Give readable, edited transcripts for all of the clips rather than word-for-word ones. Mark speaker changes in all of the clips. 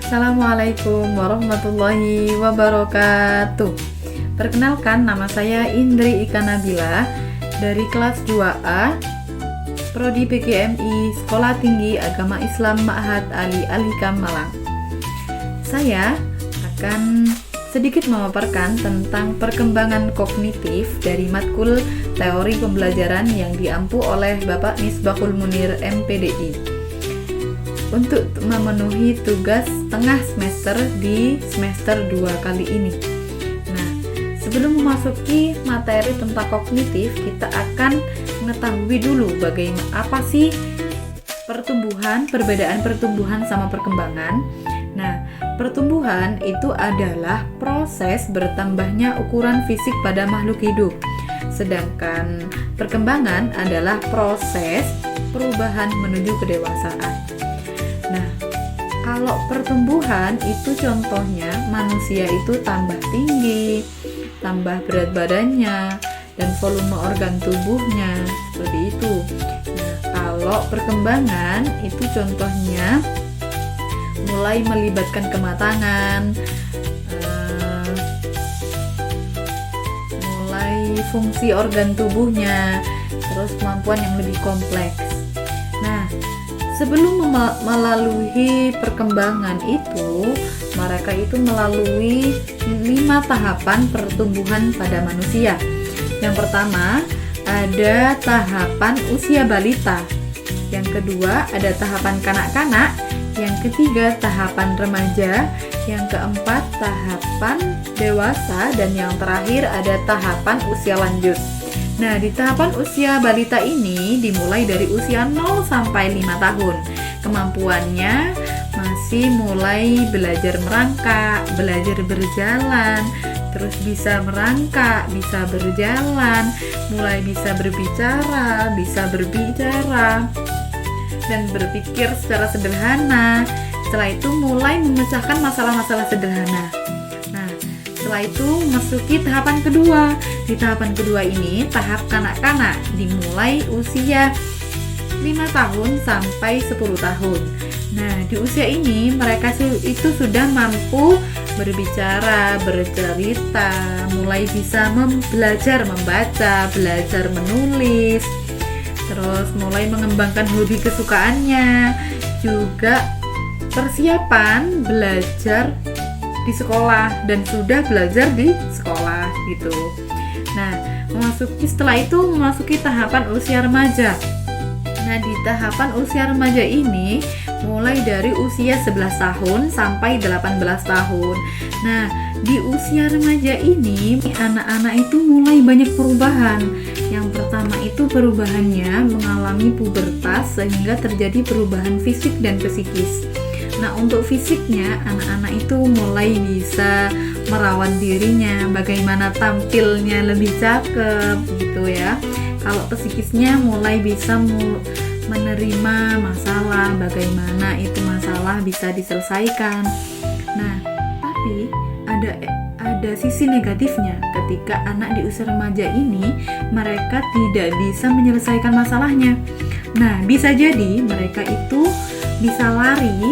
Speaker 1: Assalamualaikum warahmatullahi wabarakatuh. Perkenalkan, nama saya Indri Ika Nabila dari kelas 2A Prodi PGMI Sekolah Tinggi Agama Islam Ma'had Ali Al-Hikam Malang. Saya akan sedikit memaparkan tentang perkembangan kognitif dari matkul teori pembelajaran yang diampu oleh Bapak Misbahul Munir MPDI untuk memenuhi tugas tengah semester di semester 2 kali ini. Nah, sebelum memasuki materi tentang kognitif, kita akan mengetahui dulu bagaimana apa sih pertumbuhan, perbedaan pertumbuhan sama perkembangan. Nah, pertumbuhan itu adalah proses bertambahnya ukuran fisik pada makhluk hidup. Sedangkan perkembangan adalah proses perubahan menuju kedewasaan. Nah, kalau pertumbuhan itu contohnya manusia itu tambah tinggi, tambah berat badannya, dan volume organ tubuhnya, seperti itu. Nah, kalau perkembangan itu contohnya mulai melibatkan kematangan, mulai fungsi organ tubuhnya, terus kemampuan yang lebih kompleks. Nah, sebelum melalui perkembangan itu, mereka itu melalui 5 tahapan pertumbuhan pada manusia. Yang pertama, ada tahapan usia balita. Yang kedua, ada tahapan kanak-kanak. Yang ketiga, tahapan remaja. Yang keempat, tahapan dewasa. Dan yang terakhir, ada tahapan usia lanjut. Nah, di tahapan usia balita ini dimulai dari usia 0 sampai 5 tahun. Kemampuannya masih mulai belajar merangkak, belajar berjalan, terus bisa merangkak, bisa berjalan, mulai bisa berbicara, dan berpikir secara sederhana. Setelah itu mulai memecahkan masalah-masalah sederhana. Setelah itu masuki tahapan kedua. Di tahapan kedua ini tahap kanak-kanak, dimulai usia 5 tahun sampai 10 tahun. Nah, di usia ini mereka itu sudah mampu berbicara, bercerita, mulai bisa belajar membaca, belajar menulis, terus mulai mengembangkan hobi kesukaannya, juga persiapan belajar di sekolah dan sudah belajar di sekolah gitu. Nah, setelah itu memasuki tahapan usia remaja. Nah, di tahapan usia remaja ini mulai dari usia 11 tahun sampai 18 tahun. Nah, di usia remaja ini anak-anak itu mulai banyak perubahan. Yang pertama itu perubahannya mengalami pubertas sehingga terjadi perubahan fisik dan psikis. Nah, untuk fisiknya, anak-anak itu mulai bisa merawat dirinya, bagaimana tampilnya lebih cakep gitu ya. Kalau psikisnya mulai bisa menerima masalah, bagaimana itu masalah bisa diselesaikan. Nah, tapi ada sisi negatifnya ketika anak di usia remaja ini mereka tidak bisa menyelesaikan masalahnya. Nah, bisa jadi mereka itu bisa lari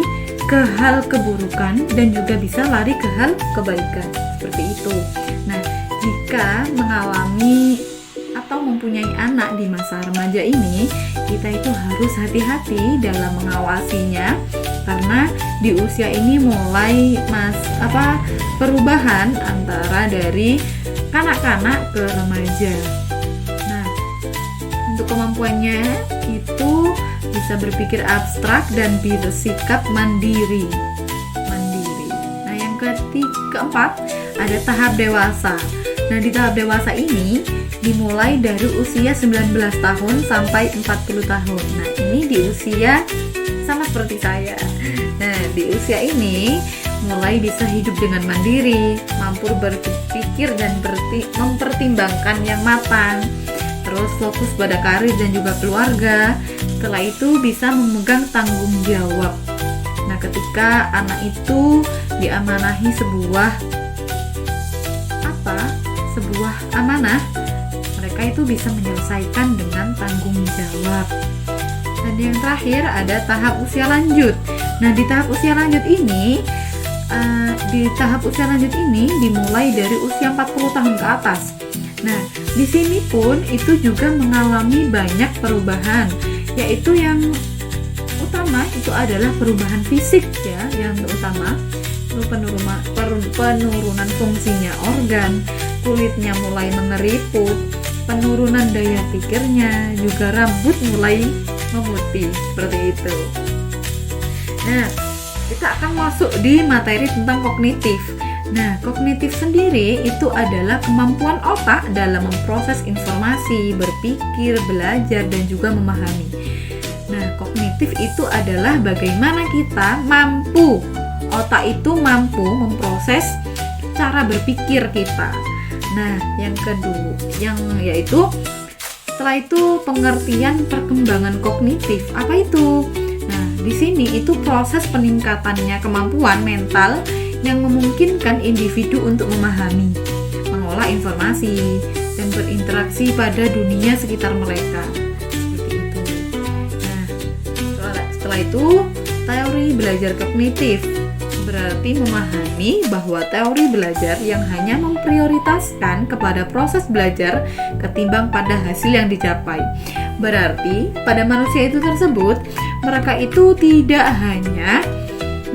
Speaker 1: ke hal keburukan dan juga bisa lari ke hal kebaikan, seperti itu. Nah, jika mengalami atau mempunyai anak di masa remaja ini, kita itu harus hati-hati dalam mengawasinya karena di usia ini mulai perubahan antara dari kanak-kanak ke remaja. Nah, untuk kemampuannya itu bisa berpikir abstrak dan bersikap mandiri. Nah, yang keempat ada tahap dewasa. Nah, di tahap dewasa ini dimulai dari usia 19 tahun sampai 40 tahun. Nah, ini di usia sama seperti saya. Nah, di usia ini mulai bisa hidup dengan mandiri, mampu berpikir dan mempertimbangkan yang matang, terus fokus pada karir dan juga keluarga. Setelah itu bisa memegang tanggung jawab. Nah, ketika anak itu diamanahi sebuah amanah, mereka itu bisa menyelesaikan dengan tanggung jawab. Dan yang terakhir ada tahap usia lanjut. Nah, di tahap usia lanjut ini di tahap usia lanjut ini dimulai dari usia 40 tahun ke atas. Nah, di sini pun itu juga mengalami banyak perubahan, yaitu yang utama itu adalah perubahan fisik ya, yang utama penurunan fungsinya organ, kulitnya mulai mengeriput, penurunan daya pikirnya, juga rambut mulai memutih, seperti itu. Nah, kita akan masuk di materi tentang kognitif. Nah, kognitif sendiri itu adalah kemampuan otak dalam memproses informasi, berpikir, belajar, dan juga memahami. Nah, kognitif itu adalah bagaimana kita mampu, otak itu mampu memproses cara berpikir kita. Nah, yang kedua, yaitu setelah itu pengertian perkembangan kognitif. Apa itu? Nah, di sini itu proses peningkatannya kemampuan mental yang memungkinkan individu untuk memahami, mengolah informasi, dan berinteraksi pada dunia sekitar mereka. Seperti itu. Nah, setelah itu teori belajar kognitif berarti memahami bahwa teori belajar yang hanya memprioritaskan kepada proses belajar ketimbang pada hasil yang dicapai. Berarti pada manusia itu tersebut, mereka itu tidak hanya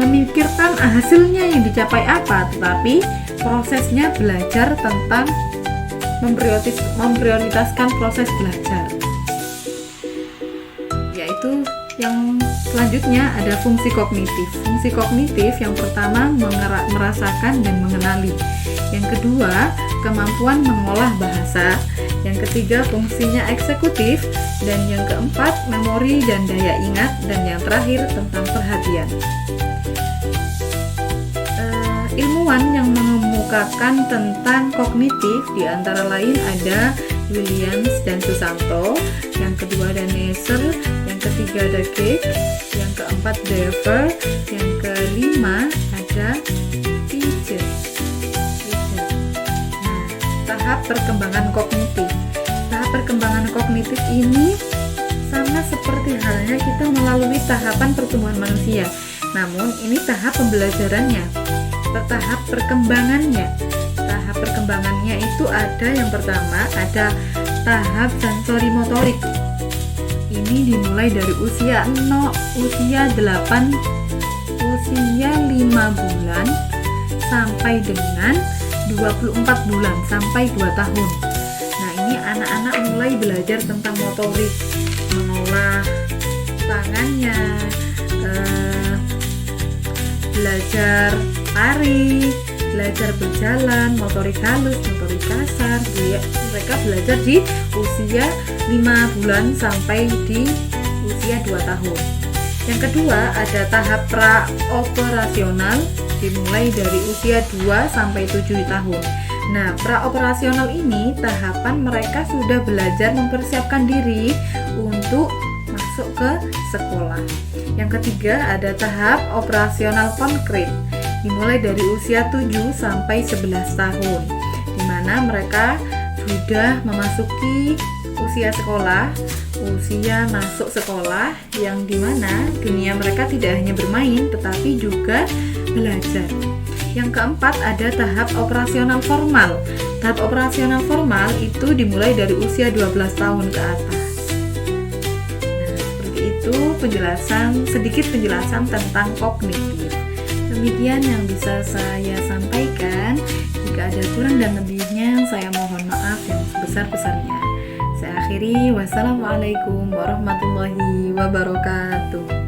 Speaker 1: memikirkan hasilnya yang dicapai apa, tetapi prosesnya belajar tentang memprioritaskan proses belajar. Yaitu yang selanjutnya ada fungsi kognitif. Fungsi kognitif yang pertama merasakan dan mengenali. Yang kedua, kemampuan mengolah bahasa. Yang ketiga, fungsinya eksekutif. Dan yang keempat, memori dan daya ingat. Dan yang terakhir, tentang perhatian. Ilmuwan yang mengemukakan tentang kognitif di antara lain ada Williams dan Susanto, yang kedua ada Neser, yang ketiga ada Cake, yang keempat Dever, yang kelima ada Piaget. Nah, tahap perkembangan kognitif. Tahap perkembangan kognitif ini sama seperti halnya kita melalui tahapan pertumbuhan manusia. Namun ini tahap pembelajarannya, tahap perkembangannya. Tahap perkembangannya itu ada yang pertama ada tahap sensori motorik. Ini dimulai dari usia 5 bulan sampai dengan 24 bulan sampai 2 tahun. Nah, ini anak-anak mulai belajar tentang motorik, mengolah tangannya, belajar lari, belajar berjalan, motorik halus, motorik kasar. Mereka belajar di usia 5 bulan sampai di usia 2 tahun. Yang kedua ada tahap praoperasional, dimulai dari usia 2 sampai 7 tahun. Nah, praoperasional ini tahapan mereka sudah belajar mempersiapkan diri untuk masuk ke sekolah. Yang ketiga ada tahap operasional konkret, dimulai dari usia 7 sampai 11 tahun, di mana mereka sudah memasuki usia sekolah, usia masuk sekolah, yang dimana dunia mereka tidak hanya bermain tetapi juga belajar. Yang keempat ada tahap operasional formal. Tahap operasional formal itu dimulai dari usia 12 tahun ke atas. Itu sedikit penjelasan tentang kognitif. Demikian yang bisa saya sampaikan. Jika ada kurang dan lebihnya, saya mohon maaf yang sebesar-besarnya. Saya akhiri, wassalamualaikum warahmatullahi wabarakatuh.